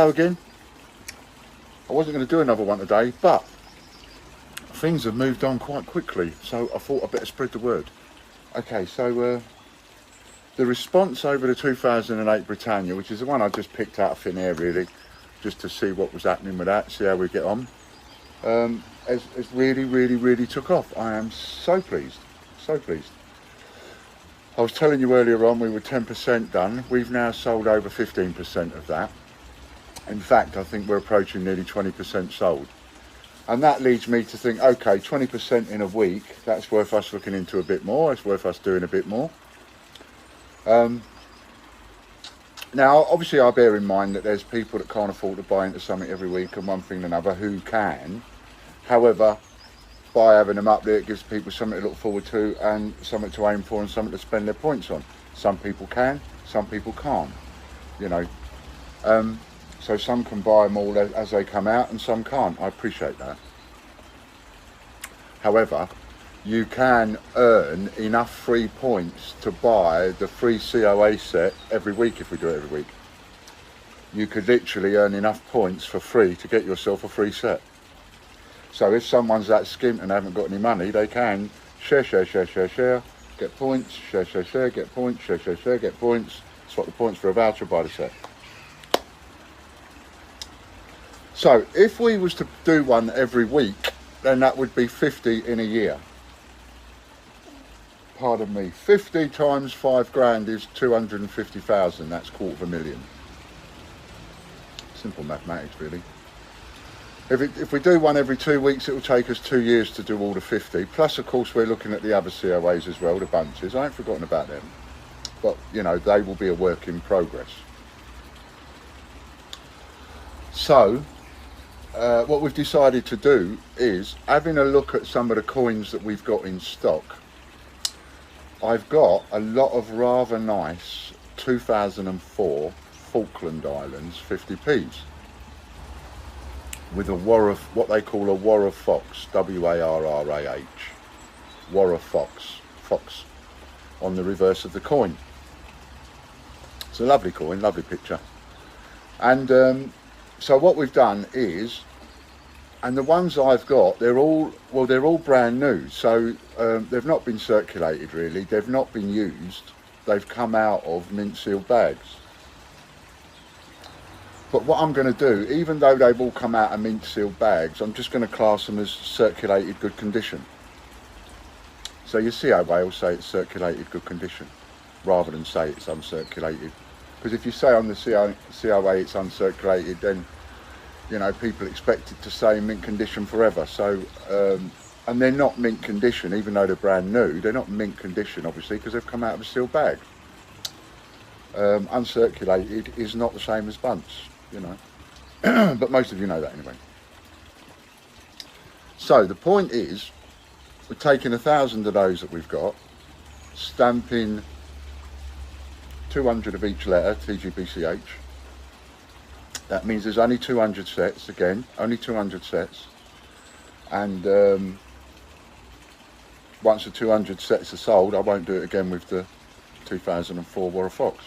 hello again. I wasn't going to do another one today, but things have moved on quite quickly, so I thought I'd better spread the word. Okay, so the response over the 2008 Britannia, which is the one I just picked out of thin air really, just to see what was happening with that, see how we get on, has really took off. I am so pleased, so pleased. I was telling you earlier on we were 10% done. We've now sold over 15% of that. In fact, I think we're approaching nearly 20% sold. And that leads me to think, okay, 20% in a week, that's worth us looking into a bit more. It's worth us doing a bit more. Now, obviously, I bear in mind that there's people that can't afford to buy into something every week and one thing and another who can. However, by having them up there, it gives people something to look forward to and something to aim for and something to spend their points on. Some people can, some people can't, you know. So some can buy them all as they come out and some can't. I appreciate that. However, you can earn enough free points to buy the free COA set every week if we do it every week. You could literally earn enough points for free to get yourself a free set. So if someone's that skint and haven't got any money, they can share, get points, share, get points, share, get points, swap the points for a voucher, buy the set. So if we was to do one every week, then that would be 50 in a year. Pardon me, 50 times 5 grand is 250,000, that's $250,000. Simple mathematics really. If we do one every 2 weeks, it will take us 2 years to do all the 50. Plus, of course, we're looking at the other COAs as well, the bunches. I ain't forgotten about them. But, you know, they will be a work in progress. So, what we've decided to do is, having a look at some of the coins that we've got in stock, I've got a lot of rather nice 2004 Falkland Islands 50p's. With a what they call a Warrah Fox, W-A-R-R-A-H, Warrah Fox, Fox, on the reverse of the coin. It's a lovely coin, lovely picture. And so what we've done is, and the ones I've got, they're all brand new, so they've not been circulated really, they've not been used, they've come out of mint sealed bags. But what I'm going to do, even though they've all come out of mint sealed bags, I'm just going to class them as circulated good condition. So your COA will say it's circulated good condition, rather than say it's uncirculated. Because if you say on the COA it's uncirculated, then, you know, people expect it to say mint condition forever. So, and they're not mint condition, even though they're brand new, they're not mint condition, obviously, because they've come out of a sealed bag. Uncirculated is not the same as bunts, you know, but most of you know that anyway. So the point is, we're taking 1,000 of those that we've got, stamping 200 of each letter, TGBCH. That means there's only 200 sets, again, only 200 sets. And once the 200 sets are sold, I won't do it again with the 2004 Warrah Fox.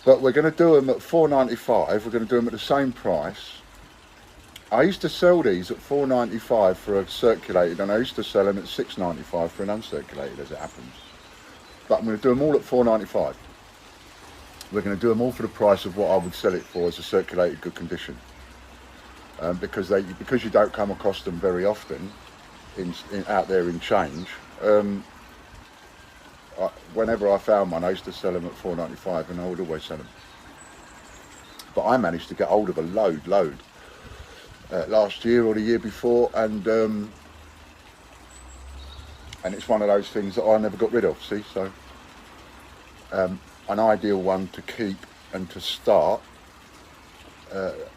But we're going to do them at $4.95. We're going to do them at the same price. I used to sell these at $4.95 for a circulated, and I used to sell them at $6.95 for an uncirculated, as it happens. But I'm going to do them all at $4.95. We're going to do them all for the price of what I would sell it for as a circulated good condition. Because you don't come across them very often out there in change. Whenever I found one, I used to sell them at $4.95, and I would always sell them. But I managed to get hold of a load last year or the year before, and it's one of those things that I never got rid of. See, so an ideal one to keep and to start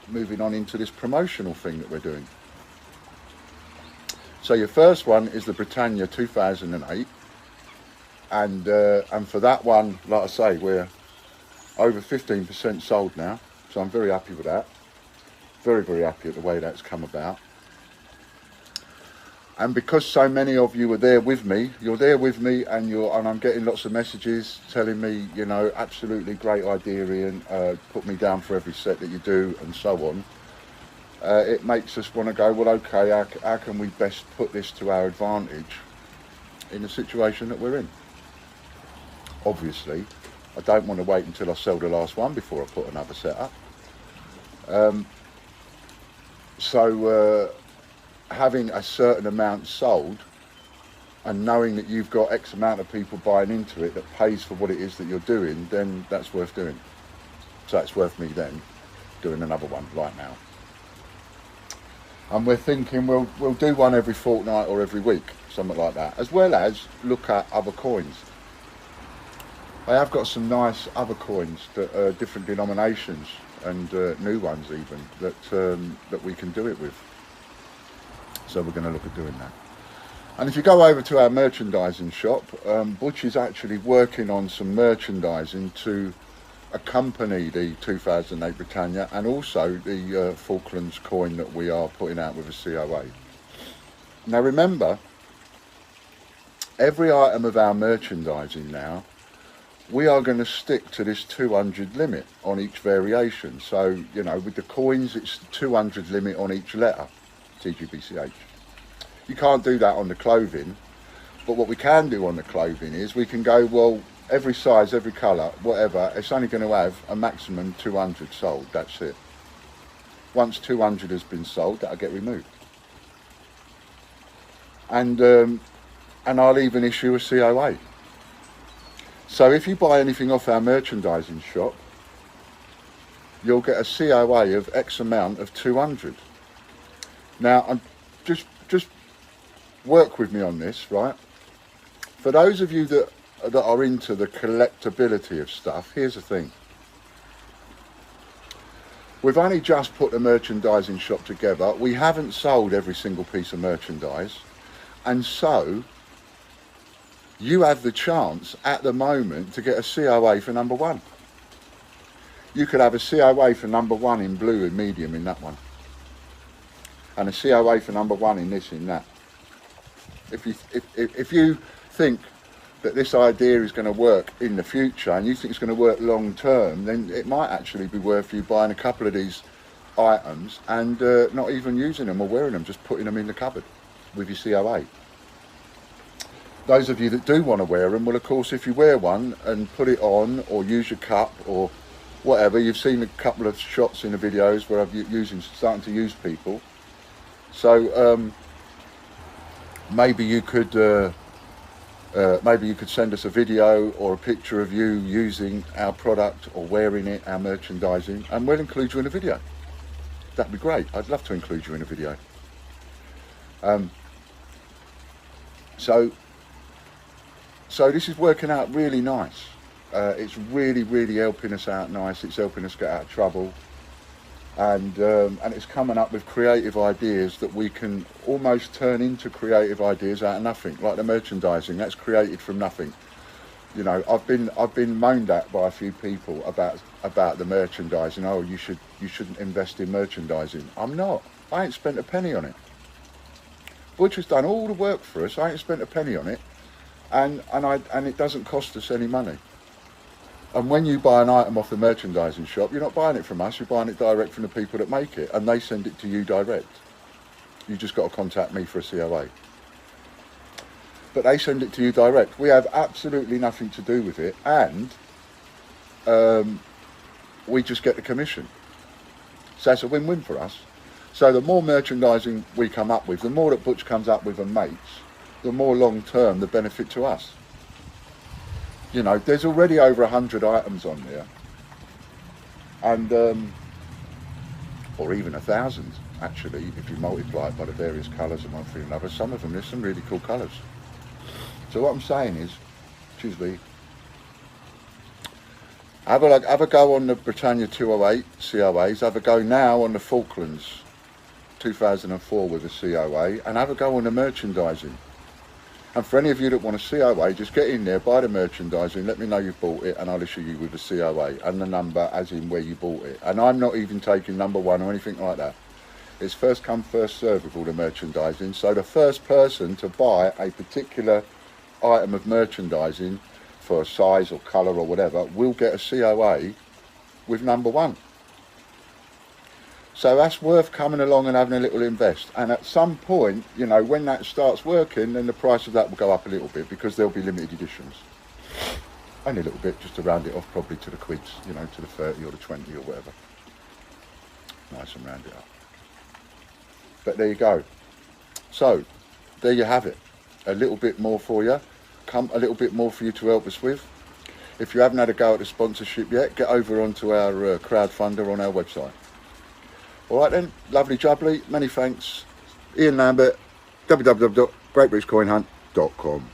moving on into this promotional thing that we're doing. So your first one is the Britannia 2008. And for that one, like I say, we're over 15% sold now, so I'm very happy with that. Very happy at the way that's come about. And because so many of you are there with me, you're there with me, and I'm getting lots of messages telling me, you know, absolutely great idea, Ian, put me down for every set that you do, and so on. It makes us want to go, well, okay, how can we best put this to our advantage in the situation that we're in? Obviously, I don't want to wait until I sell the last one before I put another set up. So having a certain amount sold and knowing that you've got X amount of people buying into it that pays for what it is that you're doing, then that's worth doing. So it's worth me then doing another one right now. And we're thinking we'll do one every fortnight or every week, something like that, as well as look at other coins. I have got some nice other coins that are different denominations and new ones even that we can do it with. So we're going to look at doing that. And if you go over to our merchandising shop, Butch is actually working on some merchandising to accompany the 2008 Britannia and also the Falklands coin that we are putting out with a COA. Now remember, every item of our merchandising now, we are going to stick to this 200 limit on each variation. So, you know, with the coins, it's the 200 limit on each letter, TGBCH. You can't do that on the clothing, but what we can do on the clothing is we can go, well, every size, every colour, whatever, it's only going to have a maximum 200 sold, that's it. Once 200 has been sold, that'll get removed. And I'll even issue a COA. So if you buy anything off our merchandising shop, you'll get a COA of X amount of 200. Now, I'm just work with me on this, right? For those of you that are into the collectability of stuff, here's the thing. We've only just put the merchandising shop together. We haven't sold every single piece of merchandise. And so, you have the chance at the moment to get a COA for number one. You could have a COA for number one in blue and medium in that one. And a COA for number one in this, in that. If you think that this idea is going to work in the future and you think it's going to work long term, then it might actually be worth you buying a couple of these items and not even using them or wearing them, just putting them in the cupboard with your COA. Those of you that do want to wear them, well, of course, if you wear one and put it on or use your cup or whatever, you've seen a couple of shots in the videos where I'm starting to use people. So maybe you could send us a video or a picture of you using our product or wearing it, our merchandising, and we'll include you in a video. That'd be great. I'd love to include you in a video. So this is working out really nice. It's really helping us out nice. It's helping us get out of trouble. And it's coming up with creative ideas that we can almost turn into creative ideas out of nothing, like the merchandising. That's created from nothing. You know, I've been moaned at by a few people about the merchandising. Oh, you shouldn't invest in merchandising. I'm not. I ain't spent a penny on it. Butch has done all the work for us. I ain't spent a penny on it, and it doesn't cost us any money. And when you buy an item off the merchandising shop, you're not buying it from us, you're buying it direct from the people that make it, and they send it to you direct. You just got to contact me for a COA. But they send it to you direct. We have absolutely nothing to do with it, and we just get the commission. So it's a win-win for us. So the more merchandising we come up with, the more that Butch comes up with and makes, the more long-term the benefit to us. You know, there's already over 100 items on there, and or even 1,000 actually, if you multiply it by the various colours and one thing another. Some of them, there's some really cool colours. So what I'm saying is, excuse me, have a go on the Britannia 208 COAs, have a go now on the Falklands 2004 with a COA, and have a go on the merchandising. And for any of you that want a COA, just get in there, buy the merchandising, let me know you've bought it, and I'll issue you with a COA and the number as in where you bought it. And I'm not even taking number one or anything like that. It's first come, first serve with all the merchandising. So the first person to buy a particular item of merchandising for a size or colour or whatever will get a COA with number one. So that's worth coming along and having a little invest. And at some point, you know, when that starts working, then the price of that will go up a little bit because there'll be limited editions. Only a little bit, just to round it off probably to the quids, you know, to the 30 or the 20 or whatever. Nice and round it up. But there you go. So there you have it. A little bit more for you. A little bit more for you to help us with. If you haven't had a go at the sponsorship yet, get over onto our crowdfunder on our website. All right then, lovely jubbly. Many thanks. Ian Lambert, www.greatbritishcoinhunt.com.